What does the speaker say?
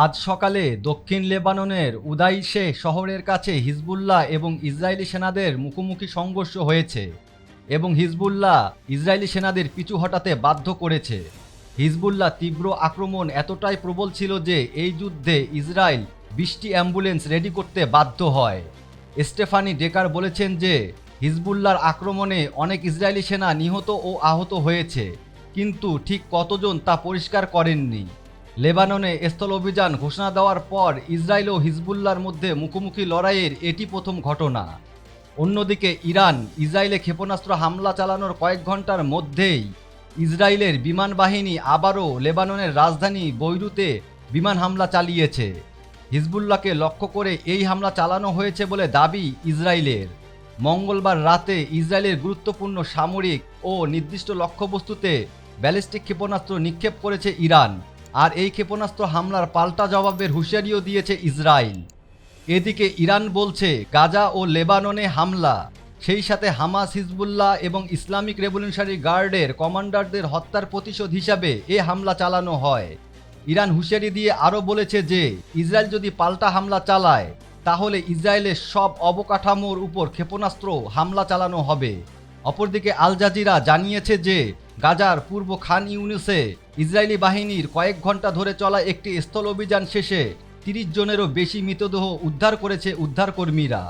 আজ সকালে দক্ষিণ লেবাননের উদাইশে শহরের কাছে হিজবুল্লাহ এবং ইসরায়েলি সেনাদের মুখোমুখি সংঘর্ষ হয়েছে এবং হিজবুল্লাহ ইসরায়েলি সেনাদের পিছু হটাতে বাধ্য করেছে। হিজবুল্লাহ তীব্র আক্রমণ এতটাই প্রবল ছিল যে এই যুদ্ধে ইসরায়েল 20টি অ্যাম্বুলেন্স রেডি করতে বাধ্য হয়। স্টেফানি ডেকার বলেছেন যে হিজবুল্লাহর আক্রমণে অনেক ইসরায়েলি সেনা নিহত ও আহত হয়েছে, কিন্তু ঠিক কতজন তা পরিষ্কার করেননি। লেবাননে স্থল অভিযান ঘোষণা দেওয়ার পর ইসরায়েল ও হিজবুল্লাহর মধ্যে মুখোমুখি লড়াইয়ের এটি প্রথম ঘটনা। অন্যদিকে ইরান ইসরায়েলে ক্ষেপণাস্ত্র হামলা চালানোর কয়েক ঘন্টার মধ্যেই ইসরায়েলের বিমান বাহিনী আবারও লেবাননের রাজধানী বৈরুতে বিমান হামলা চালিয়েছে। হিজবুল্লাহকে লক্ষ্য করে এই হামলা চালানো হয়েছে বলে দাবি ইসরায়েলের। মঙ্গলবার রাতে ইসরায়েলের গুরুত্বপূর্ণ সামরিক ও নির্দিষ্ট লক্ষ্যবস্তুতে ব্যালিস্টিক ক্ষেপণাস্ত্র নিক্ষেপ করেছে ইরান, আর এই ক্ষেপণাস্ত্র হামলার পাল্টা জবাবের হুঁশিয়ারিও দিয়েছে ইসরায়েল। এদিকে ইরান বলছে গাজা ও লেবাননে হামলা, সেই সাথে হামাস, হিজবুল্লাহ এবং ইসলামিক রেভলিউশনারি গার্ডের কমান্ডারদের হত্যার প্রতিশোধ হিসাবে এ হামলা চালানো হয়। ইরান হুঁশিয়ারি দিয়ে আরও বলেছে যে ইসরায়েল যদি পাল্টা হামলা চালায় তাহলে ইসরায়েলের সব অবকাঠামোর উপর ক্ষেপণাস্ত্র হামলা চালানো হবে। অপরদিকে আল জাজিরা জানিয়েছে যে গাজার পূর্ব খান ইউনিসে ইসরায়েলি বাহিনীর কয়েক ঘন্টা ধরে চলা একটি স্থল অভিযান শেষে 30 জনেরও বেশি মৃতদেহ উদ্ধার করেছে উদ্ধারকর্মীরা।